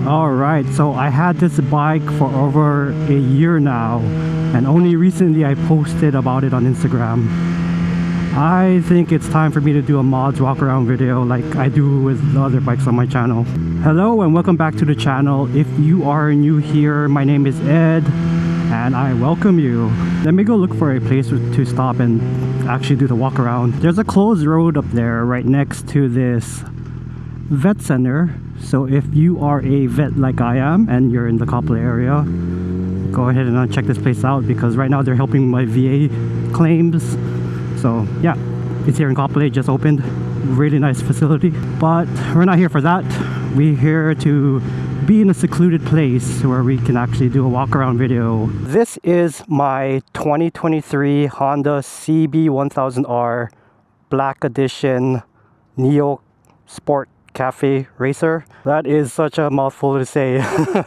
Alright, so I had this bike for over a year now, and only recently I posted about it on Instagram. I think it's time for me to do a mods walk around video like I do with the other bikes on my channel. Hello and welcome back to the channel. If you are new here, my name is Ed and I welcome you. Let me go look for a place to stop and actually do the walk around. There's a closed road up there right next to this vet center. So if you are a vet like I am and you're in the Kapolei area, go ahead and check this place out because right now they're helping my VA claims. So yeah, it's here in Kapolei, just opened. Really nice facility. But we're not here for that. We're here to be in a secluded place where we can actually do a walk around video. This is my 2023 Honda CB1000R Black Edition Neo Sport Cafe Racer. That is such a mouthful to say.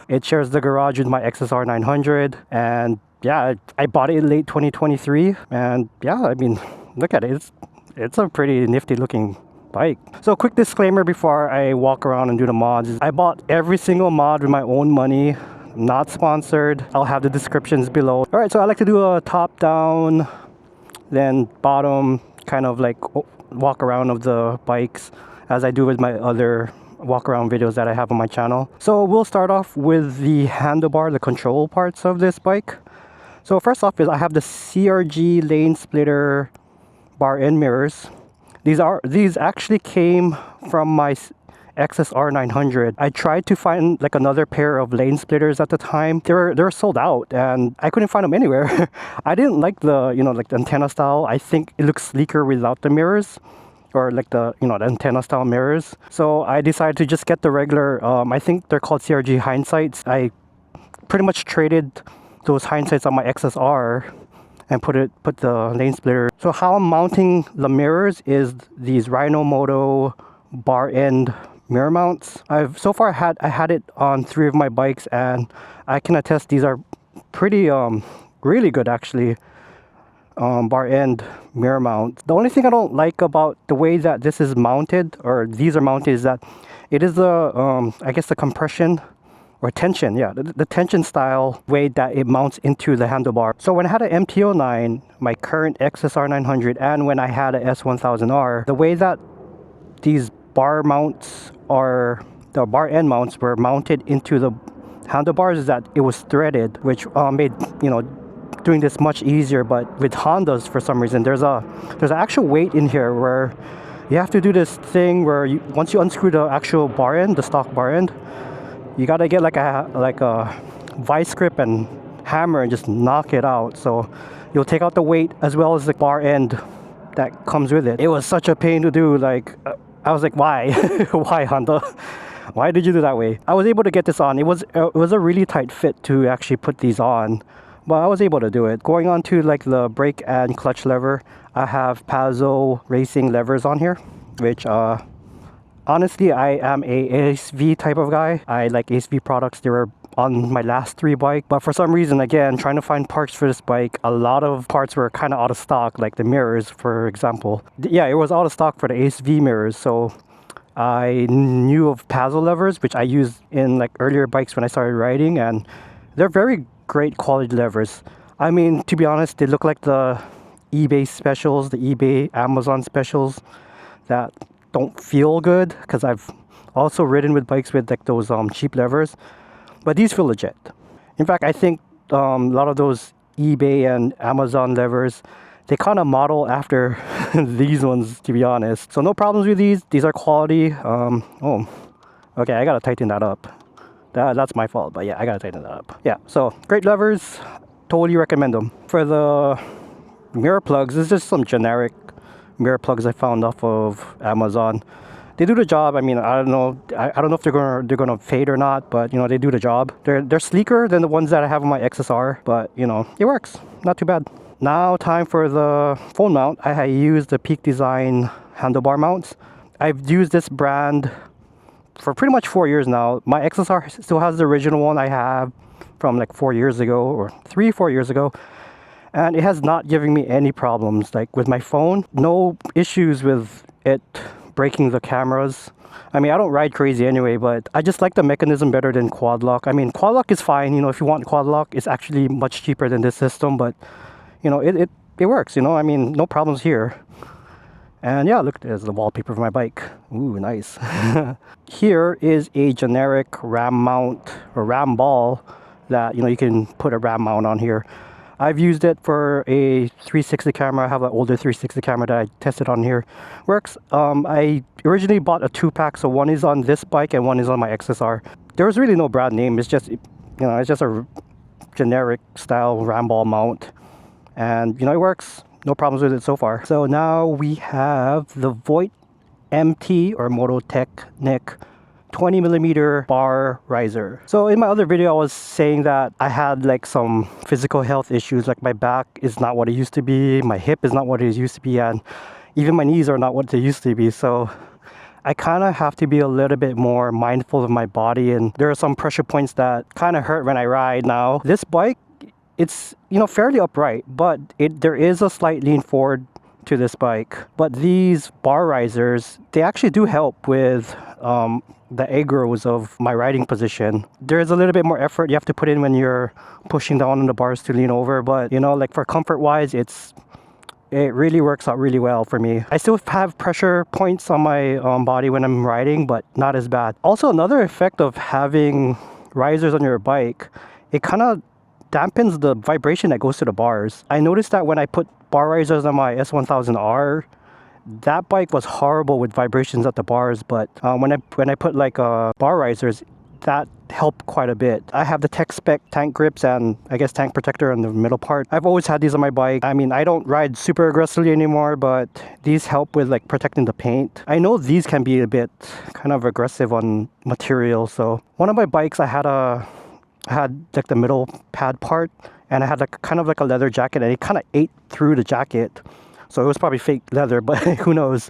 It shares the garage with my XSR 900, and yeah, I bought it in late 2023, and yeah, I mean, look at it. It's a pretty nifty looking bike. So quick disclaimer before I walk around and do the mods. I bought every single mod with my own money, not sponsored. I'll have the descriptions below. All right, so I like to do a top down, then bottom, kind of like walk around of the bikes, as I do with my other walk around videos that I have on my channel. So we'll start off with the handlebar, the control parts of this bike. So first off is I have the CRG Lanesplitter Mirrors. These actually came from my XSR 900. I tried to find like another pair of lane splitters at the time. They're sold out and I couldn't find them anywhere. I didn't like the, like the antenna style. I think it looks sleeker without the mirrors, or like the the antenna style mirrors. So I decided to just get the regular, I think they're called CRG hindsights. I pretty much traded those hindsights on my XSR and put the lane splitter. So how I'm mounting the mirrors is these Rhinomoto bar end mirror mounts. So far I had it on 3 of my bikes, and I can attest these are pretty really good actually. Bar end mirror mount. The only thing I don't like about the way that this is mounted, or these are mounted, is that it is the I guess the compression or tension, yeah, the tension style way that it mounts into the handlebar. So when I had an MT09, my current XSR 900, and when I had a S1000R, the way that these bar mounts, or the bar end mounts, were mounted into the handlebars is that it was threaded, which made doing this much easier. But with Hondas, for some reason, there's an actual weight in here where you have to do this thing where once you unscrew the actual bar end, the stock bar end, you gotta get like a vice grip and hammer and just knock it out. So you'll take out the weight as well as the bar end that comes with it. It was such a pain to do. Like I was like, why? Why, Honda? Why did you do that way? I was able to get this on. It was a really tight fit to actually put these on, but I was able to do it. Going on to like the brake and clutch lever, I have Pazzo racing levers on here, which honestly, I am a ASV type of guy. I like ASV products. They were on my last 3 bike, but for some reason, again, trying to find parts for this bike, a lot of parts were kind of out of stock, like the mirrors, for example. Yeah, it was out of stock for the ASV mirrors, so I knew of Pazzo levers, which I used in like earlier bikes when I started riding, and they're very great quality levers. I mean, to be honest, they look like the eBay specials, the eBay Amazon specials that don't feel good, because I've also ridden with bikes with like those cheap levers, but these feel legit. In fact, I think a lot of those eBay and Amazon levers, they kind of model after these ones, to be honest. So no problems with these are quality. Oh, okay, I gotta tighten that up. That's my fault, but yeah, I gotta tighten that up. Yeah, so great levers, totally recommend them. For the mirror plugs, it's just some generic mirror plugs I found off of Amazon. They do the job. I mean, I don't know if they're gonna fade or not, but they do the job. They're sleeker than the ones that I have on my XSR, but it works. Not too bad. Now time for the phone mount. I used the Peak Design handlebar mounts. I've used this brand for pretty much 4 years now. My XSR still has the original one I have from like 4 years ago, or 3-4 years ago, and it has not given me any problems. Like with my phone, no issues with it breaking the cameras. I mean, I don't ride crazy anyway, but I just like the mechanism better than quad lock. I mean, quad lock is fine, you know, if you want quad lock, it's actually much cheaper than this system, but you know, it works, you know, I mean, no problems here. And yeah, look, there's the wallpaper of my bike. Ooh, nice. Here is a generic ram mount or ram ball that, you know, you can put a ram mount on here. I've used it for a 360 camera. I have an older 360 camera that I tested on here. Works. I originally bought a 2-pack, so one is on this bike and one is on my XSR. There was really no brand name. It's just, you know, it's just a generic style ram ball mount. And, you know, it works. No problems with it so far. So now we have the Voigt MT or Moto Technik 20mm bar riser. So in my other video, I was saying that I had like some physical health issues, like my back is not what it used to be, my hip is not what it used to be, and even my knees are not what they used to be. So I kind of have to be a little bit more mindful of my body, and there are some pressure points that kind of hurt when I ride now. This bike, it's, you know, fairly upright, but there is a slight lean forward to this bike. But these bar risers, they actually do help with the agros of my riding position. There's a little bit more effort you have to put in when you're pushing down on the bars to lean over, but you know, like for comfort wise, it really works out really well for me. I still have pressure points on my body when I'm riding, but not as bad. Also, another effect of having risers on your bike, it kind of dampens the vibration that goes to the bars. I noticed that when I put bar risers on my S1000R, that bike was horrible with vibrations at the bars, but when I put like bar risers, that helped quite a bit. I have the Spec tank grips and I guess tank protector on the middle part. I've always had these on my bike. I mean, I don't ride super aggressively anymore, but these help with like protecting the paint. I know these can be a bit kind of aggressive on material. So one of my bikes, I had like the middle pad part, and I had like kind of like a leather jacket, and it kind of ate through the jacket. So it was probably fake leather, but who knows.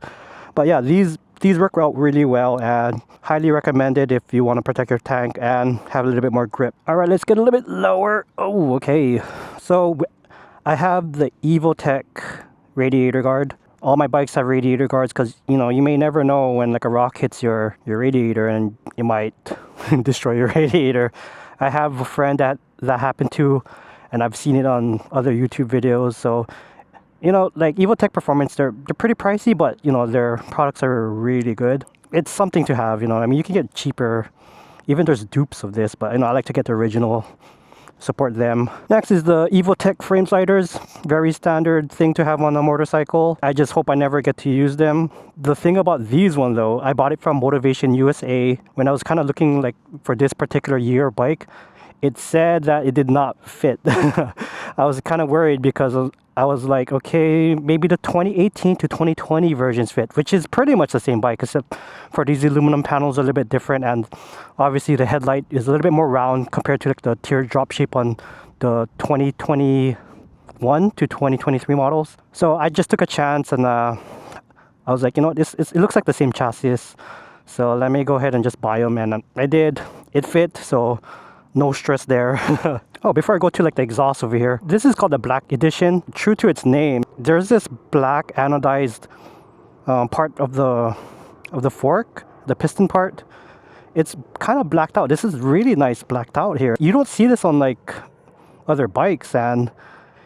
But yeah, these work out really well and highly recommended if you want to protect your tank and have a little bit more grip. All right, let's get a little bit lower. Oh, okay. So I have the Evotech radiator guard. All my bikes have radiator guards because, you know, you may never know when like a rock hits your radiator and you might destroy your radiator. I have a friend that happened to, and I've seen it on other YouTube videos. So, you know, like Evotech Performance, they're pretty pricey, but you know, their products are really good. It's something to have, you know. I mean, you can get cheaper. Even there's dupes of this, but you know, I like to get the original. Support them. Next is the Evotech frame sliders. Very standard thing to have on a motorcycle. I just hope I never get to use them. The thing about these one though, I bought it from Motivation USA when I was kind of looking like for this particular year bike. It said that it did not fit. I was kind of worried because I was like, okay, maybe the 2018 to 2020 versions fit, which is pretty much the same bike, except for these aluminum panels are a little bit different, and obviously the headlight is a little bit more round compared to like the teardrop shape on the 2021 to 2023 models. So I just took a chance, and I was like, you know, it looks like the same chassis, so let me go ahead and just buy them, and I did. It fit, so no stress there. Oh, before I go to like the exhaust over here, this is called the Black Edition. True to its name, there's this black anodized part of the fork, the piston part. It's kind of blacked out. This is really nice blacked out here. You don't see this on like other bikes, and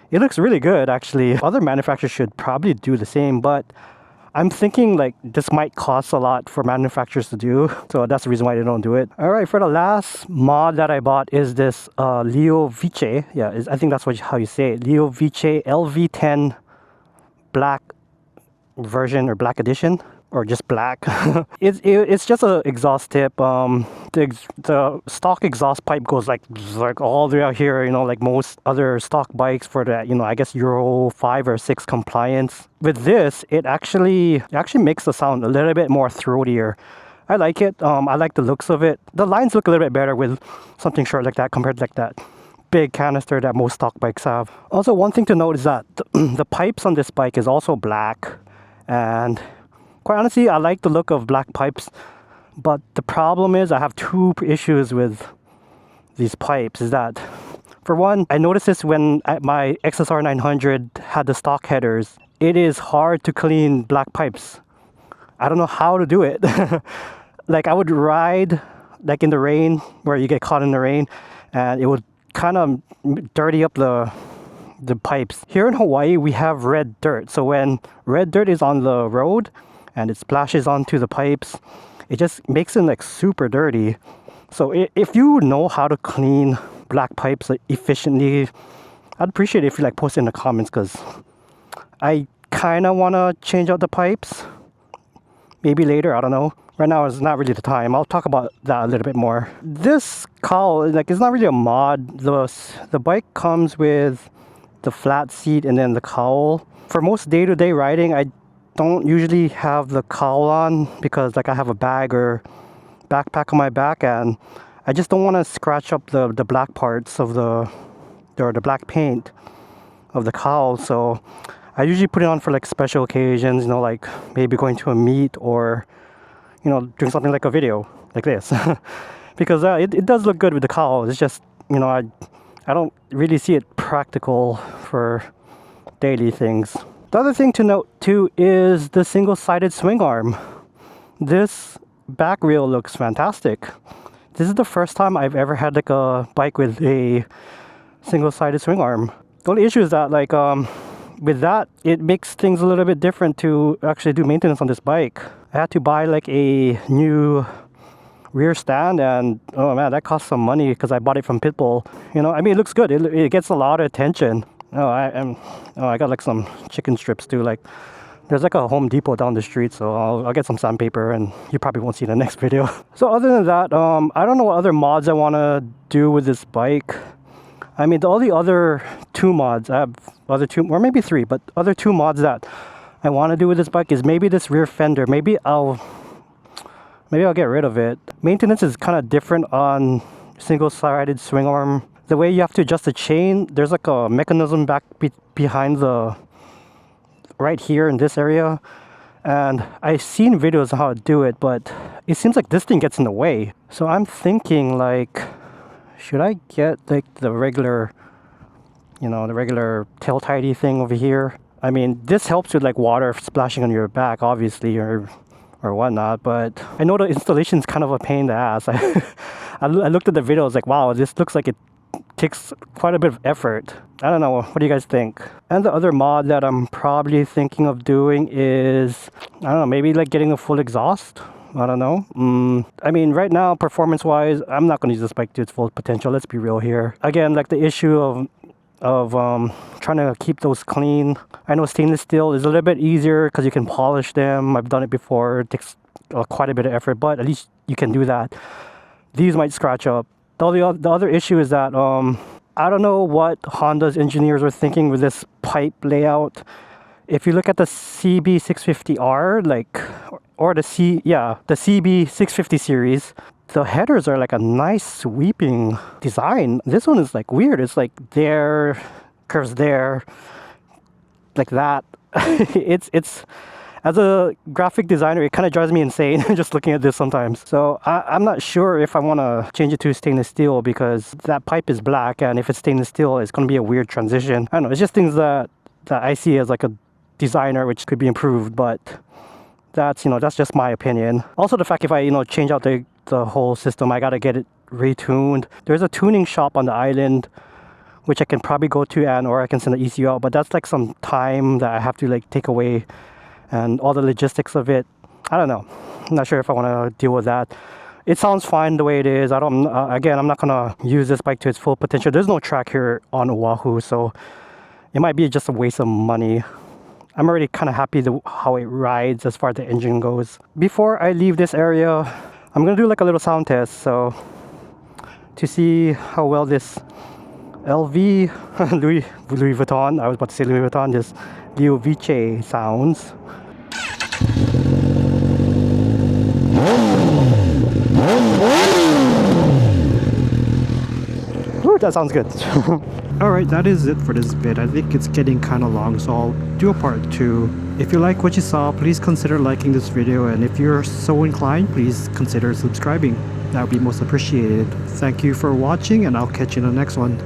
it looks really good actually. Other manufacturers should probably do the same, but I'm thinking like this might cost a lot for manufacturers to do, so that's the reason why they don't do it. All right, for the last mod that I bought is this LeoVince. Yeah, I think that's how you say it. LeoVince LV10 Black version or Black Edition, or just black. It's just an exhaust tip. The stock exhaust pipe goes like all the way out here, you know, like most other stock bikes for the, you know, I guess Euro 5 or 6 compliance. With this, it actually makes the sound a little bit more throatier. I like it. I like the looks of it. The lines look a little bit better with something short like that compared to like that big canister that most stock bikes have. Also, one thing to note is that the pipes on this bike is also black, and quite honestly, I like the look of black pipes, but the problem is I have two issues with these pipes. Is that, for one, I noticed this when my XSR 900 had the stock headers. It is hard to clean black pipes. I don't know how to do it. like I would ride like in the rain, where you get caught in the rain, and it would kind of dirty up the pipes. Here in Hawaii, we have red dirt. So when red dirt is on the road and it splashes onto the pipes, it just makes it like super dirty. So if you know how to clean black pipes like, efficiently, I'd appreciate it if you like post it in the comments, because I kind of want to change out the pipes. Maybe later, I don't know. Right now is not really the time. I'll talk about that a little bit more. This cowl, like, it's not really a mod. The bike comes with the flat seat and then the cowl. For most day-to-day riding, I don't usually have the cowl on because like I have a bag or backpack on my back, and I just don't want to scratch up the black parts of the black paint of the cowl. So I usually put it on for like special occasions, you know, like maybe going to a meet or, you know, doing something like a video like this. Because it does look good with the cowl. It's just, you know, I don't really see it practical for daily things. The other thing to note too is the single-sided swing arm. This back rail looks fantastic. This is the first time I've ever had like a bike with a single-sided swing arm. The only issue is that like with that, it makes things a little bit different to actually do maintenance on this bike. I had to buy like a new rear stand, and oh man, that cost some money because I bought it from Pitbull. You know, I mean, it looks good. It gets a lot of attention. I got like some chicken strips too. Like, there's like a Home Depot down the street, so I'll get some sandpaper, and you probably won't see the next video. So other than that, I don't know what other mods I want to do with this bike. I mean, all the other two mods, I have other two, or maybe three, but other two mods that I want to do with this bike is maybe this rear fender. Maybe I'll get rid of it. Maintenance is kind of different on single-sided swing arm. The way you have to adjust the chain, there's like a mechanism back behind the right here in this area, and I've seen videos on how to do it, but it seems like this thing gets in the way. So I'm thinking like, should I get like the regular, you know, the regular tail tidy thing over here? I mean, this helps with like water splashing on your back, obviously, or whatnot, but I know the installation is kind of a pain in the ass. I looked at the video, I was like, wow, this looks like it takes quite a bit of effort. I don't know, what do you guys think? And the other mod that I'm probably thinking of doing is, I don't know, maybe like getting a full exhaust. I don't know. I mean, right now, performance-wise, I'm not going to use this bike to its full potential. Let's be real here. Again, like the issue of trying to keep those clean. I know stainless steel is a little bit easier because you can polish them. I've done it before. It takes quite a bit of effort, but at least you can do that. These might scratch up. The other issue is that I don't know what Honda's engineers were thinking with this pipe layout. If you look at the CB650R, like, or the CB650 series, the headers are like a nice sweeping design. This one is like weird. It's like there, curves there, like that. It's as a graphic designer, it kind of drives me insane just looking at this sometimes. So I'm not sure if I want to change it to stainless steel, because that pipe is black, and if it's stainless steel, it's going to be a weird transition. I don't know. It's just things that I see as like a designer which could be improved, but that's, you know, that's just my opinion. Also, the fact if I, you know, change out the whole system, I gotta get it retuned. There's a tuning shop on the island which I can probably go to, and or I can send the ECU out, but that's like some time that I have to like take away, and all the logistics of it, I don't know. I'm not sure if I want to deal with that. It sounds fine the way it is. Again, I'm not gonna use this bike to its full potential. There's no track here on Oahu, so it might be just a waste of money. I'm already kind of happy how it rides as far as the engine goes. Before I leave this area, I'm gonna do like a little sound test, so to see how well this LV Louis Vuitton, I was about to say Louis Vuitton, this LeoVince sounds. Ooh, that sounds good. Alright, that is it for this vid. I think it's getting kind of long, so I'll do a part 2. If you like what you saw, please consider liking this video, and if you're so inclined, please consider subscribing. That would be most appreciated. Thank you for watching, and I'll catch you in the next one.